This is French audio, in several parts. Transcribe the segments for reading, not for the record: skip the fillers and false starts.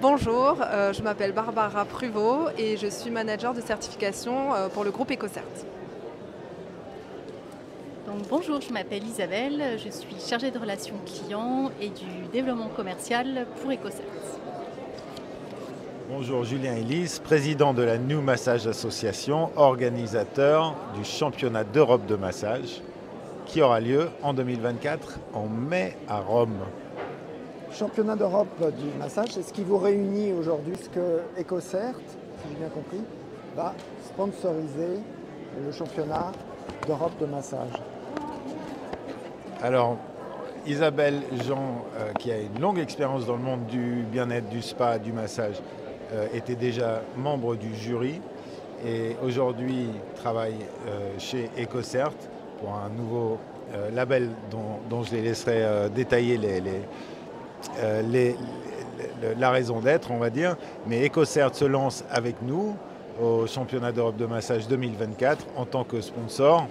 Bonjour, je m'appelle Barbara Pruvot et je suis manager de certification pour le groupe EcoCert. Donc, bonjour, je m'appelle Isabelle, je suis chargée de relations clients et du développement commercial pour EcoCert. Bonjour, Julien Ellis, président de la New Massage Association, organisateur du championnat d'Europe de massage qui aura lieu en 2024 en mai à Rome. Championnat d'Europe du massage, c'est ce qui vous réunit aujourd'hui, ce que EcoCert, si j'ai bien compris, va sponsoriser le championnat d'Europe de massage. Alors, Isabelle Jean, qui a une longue expérience dans le monde du bien-être, du spa, du massage, était déjà membre du jury et aujourd'hui travaille chez EcoCert pour un nouveau label dont je les laisserai détailler la raison d'être, on va dire. Mais EcoCert se lance avec nous au championnat d'Europe de massage 2024 en tant que sponsor,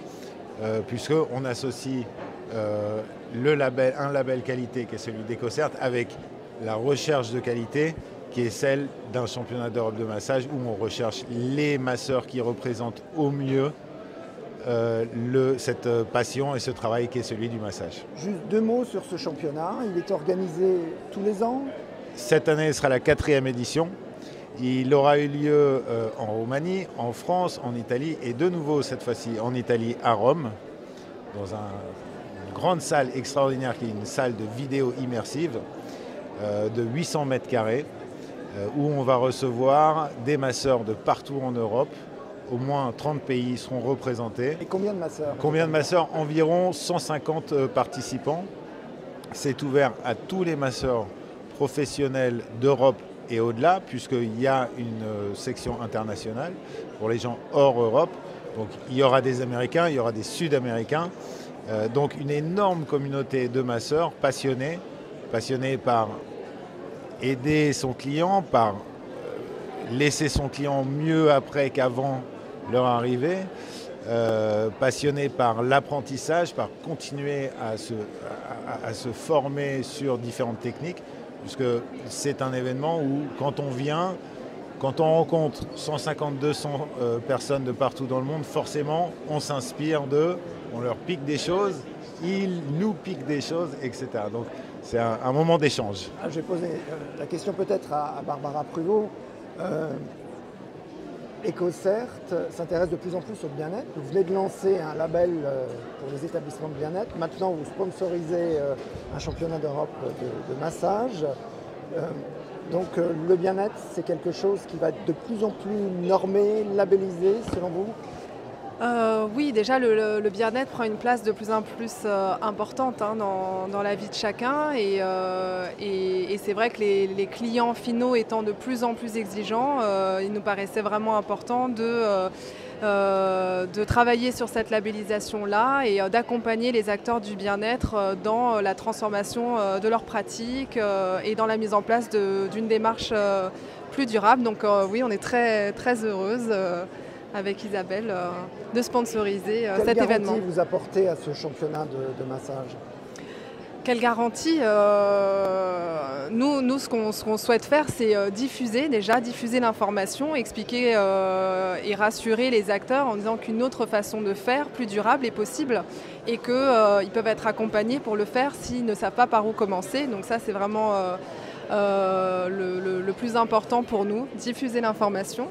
puisqu'on associe un label qualité qui est celui d'EcoCert avec la recherche de qualité qui est celle d'un championnat d'Europe de massage où on recherche les masseurs qui représentent au mieux cette passion et ce travail qui est celui du massage. Juste deux mots sur ce championnat. Il est organisé tous les ans. Cette année sera la 4e édition. Il aura eu lieu en Roumanie, en France, en Italie et de nouveau cette fois-ci en Italie à Rome, dans une grande salle extraordinaire qui est une salle de vidéo immersive de 800 mètres carrés où on va recevoir des masseurs de partout en Europe. Au moins 30 pays seront représentés. Et combien de masseurs? Combien de masseurs? Environ 150 participants. C'est ouvert à tous les masseurs professionnels d'Europe et au-delà, puisqu'il y a une section internationale pour les gens hors Europe. Donc il y aura des Américains, il y aura des Sud-Américains. Donc une énorme communauté de masseurs passionnés par aider son client, par laisser son client mieux après qu'avant leur arrivée, passionnés par l'apprentissage, par continuer à se former sur différentes techniques, puisque c'est un événement où quand on rencontre 150-200 personnes de partout dans le monde, forcément on s'inspire d'eux, on leur pique des choses, ils nous piquent des choses, etc. Donc c'est un moment d'échange. Je vais poser la question peut-être à Barbara Pruvot. EcoCert s'intéresse de plus en plus au bien-être. Vous venez de lancer un label pour les établissements de bien-être. Maintenant, vous sponsorisez un championnat d'Europe de massage. Donc le bien-être, c'est quelque chose qui va être de plus en plus normé, labellisé, selon vous? Oui, déjà le bien-être prend une place de plus en plus importante dans la vie de chacun et c'est vrai que les clients finaux étant de plus en plus exigeants, il nous paraissait vraiment important de travailler sur cette labellisation-là et d'accompagner les acteurs du bien-être dans la transformation de leurs pratiques et dans la mise en place d'une démarche plus durable. Donc oui, on est très, très heureuse avec Isabelle de sponsoriser cet événement. Quelle garantie vous apportez à ce championnat de massage? Quelle garantie? Nous, ce qu'on souhaite faire, c'est diffuser l'information, expliquer et rassurer les acteurs en disant qu'une autre façon de faire, plus durable, est possible et qu'ils peuvent être accompagnés pour le faire s'ils ne savent pas par où commencer. Donc ça, c'est vraiment le plus important pour nous, diffuser l'information.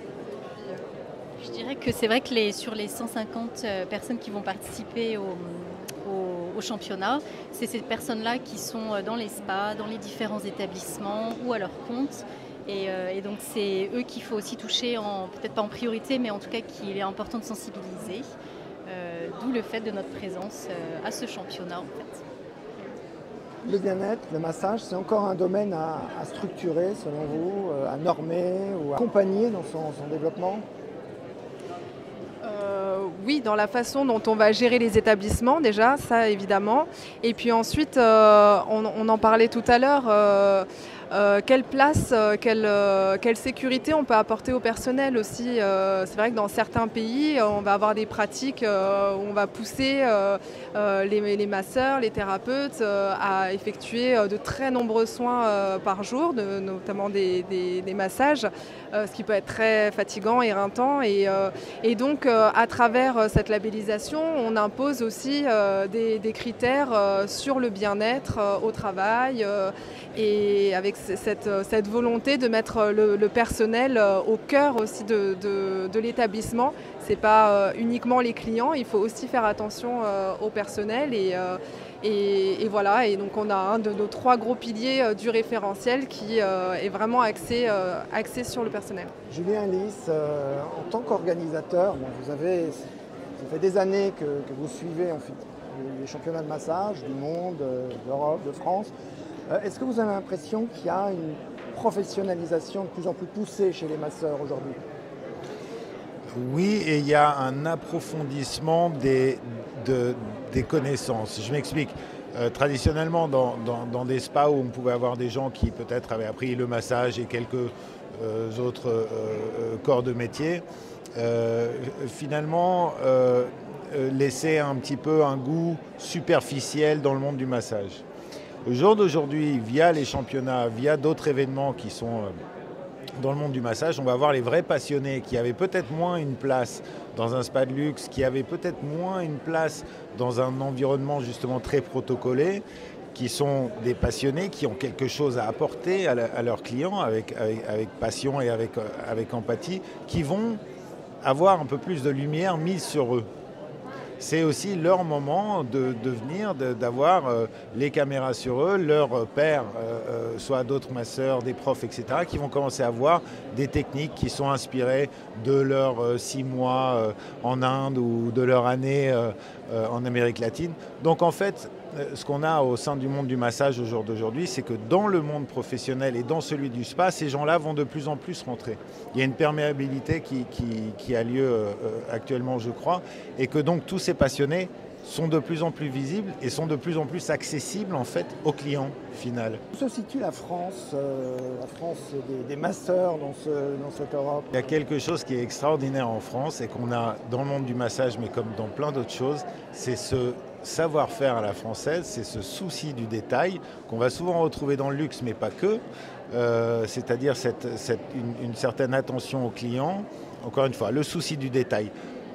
Je dirais que c'est vrai que sur les 150 personnes qui vont participer au championnat, c'est ces personnes-là qui sont dans les spas, dans les différents établissements ou à leur compte. Et donc c'est eux qu'il faut aussi toucher, peut-être pas en priorité, mais en tout cas qu'il est important de sensibiliser. D'où le fait de notre présence à ce championnat en fait. Le bien-être, le massage, c'est encore un domaine à structurer selon vous, à normer ou à accompagner dans son développement? Oui, dans la façon dont on va gérer les établissements déjà, ça évidemment. Et puis ensuite, on en parlait tout à l'heure, quelle place, quelle sécurité on peut apporter au personnel aussi. C'est vrai que dans certains pays, on va avoir des pratiques où on va pousser les masseurs, les thérapeutes à effectuer de très nombreux soins par jour, notamment des massages, ce qui peut être très fatigant, éreintant. Et donc, à travers cette labellisation, on impose aussi des critères sur le bien-être au travail et avec cette volonté de mettre le personnel au cœur aussi de l'établissement. Ce n'est pas uniquement les clients, il faut aussi faire attention au personnel. Et voilà, et donc on a un de nos 3 gros piliers du référentiel qui est vraiment axé sur le personnel. Julien Ellis, en tant qu'organisateur, ça fait des années que vous suivez en fait, les championnats de massage du monde, d'Europe, de France. Est-ce que vous avez l'impression qu'il y a une professionnalisation de plus en plus poussée chez les masseurs aujourd'hui? Oui, et il y a un approfondissement des connaissances. Je m'explique. Traditionnellement, dans des spas où on pouvait avoir des gens qui peut-être avaient appris le massage et quelques autres corps de métier, finalement laissaient un petit peu un goût superficiel dans le monde du massage. Au jour d'aujourd'hui, via les championnats, via d'autres événements qui sont dans le monde du massage, on va voir les vrais passionnés qui avaient peut-être moins une place dans un spa de luxe, qui avaient peut-être moins une place dans un environnement justement très protocolé, qui sont des passionnés, qui ont quelque chose à apporter à leurs clients avec passion et avec empathie, qui vont avoir un peu plus de lumière mise sur eux. C'est aussi leur moment de venir, d'avoir les caméras sur eux, leurs pairs, soit d'autres masseurs, des profs, etc., qui vont commencer à voir des techniques qui sont inspirées de leurs 6 mois en Inde ou de leur année en Amérique latine. Donc en fait, ce qu'on a au sein du monde du massage au jour d'aujourd'hui, c'est que dans le monde professionnel et dans celui du spa, ces gens-là vont de plus en plus rentrer. Il y a une perméabilité qui a lieu actuellement, je crois, et que donc tous ces passionnés sont de plus en plus visibles et sont de plus en plus accessibles en fait au client final. Où se situe la France des masseurs dans cette Europe? Il y a quelque chose qui est extraordinaire en France et qu'on a dans le monde du massage, mais comme dans plein d'autres choses, c'est ce savoir-faire à la française, c'est ce souci du détail qu'on va souvent retrouver dans le luxe, mais pas que, c'est-à-dire une certaine attention au client. Encore une fois, le souci du détail.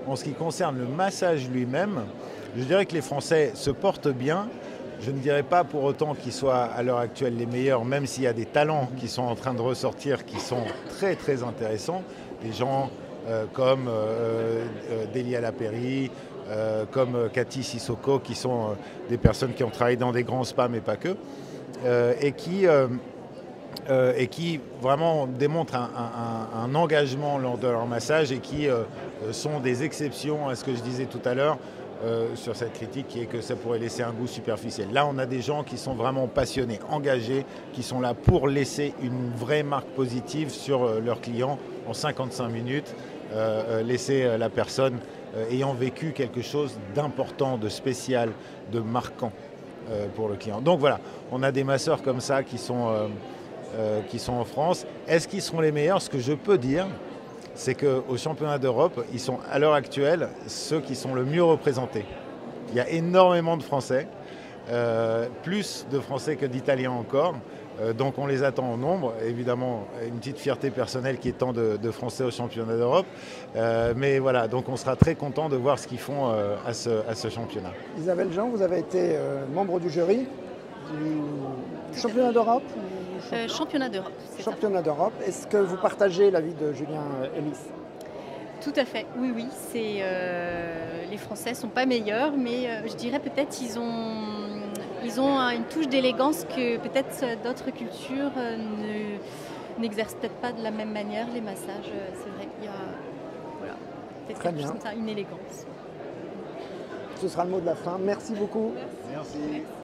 En ce qui concerne le massage lui-même, je dirais que les Français se portent bien. Je ne dirais pas pour autant qu'ils soient à l'heure actuelle les meilleurs, même s'il y a des talents qui sont en train de ressortir, qui sont très très intéressants. Des gens comme Delia Lapéry, comme Cathy Sissoko, qui sont des personnes qui ont travaillé dans des grands spas, mais pas que, et qui vraiment démontrent un engagement lors de leur massage et qui sont des exceptions à ce que je disais tout à l'heure sur cette critique qui est que ça pourrait laisser un goût superficiel. Là, on a des gens qui sont vraiment passionnés, engagés, qui sont là pour laisser une vraie marque positive sur leurs clients en 55 minutes, laisser la personne ayant vécu quelque chose d'important, de spécial, de marquant pour le client. Donc voilà, on a des masseurs comme ça qui sont en France. Est-ce qu'ils seront les meilleurs? Ce que je peux dire, c'est qu'au championnat d'Europe, ils sont à l'heure actuelle ceux qui sont le mieux représentés. Il y a énormément de Français, plus de Français que d'Italiens encore. Donc on les attend en nombre. Évidemment, une petite fierté personnelle qui est tant de Français au championnat d'Europe. Mais voilà, donc on sera très content de voir ce qu'ils font à ce championnat. Isabelle Jean, vous avez été membre du jury du championnat d'Europe? Championnat d'Europe. Championnat d'Europe. Est-ce que vous partagez l'avis de Julien Ellis? Tout à fait, oui. Les Français ne sont pas meilleurs, mais je dirais peut-être ils ont une touche d'élégance que peut-être d'autres cultures n'exercent peut-être pas de la même manière. Les massages, c'est vrai qu'il y a peut-être quelque chose comme ça, une élégance. Ce sera le mot de la fin. Merci beaucoup. Merci.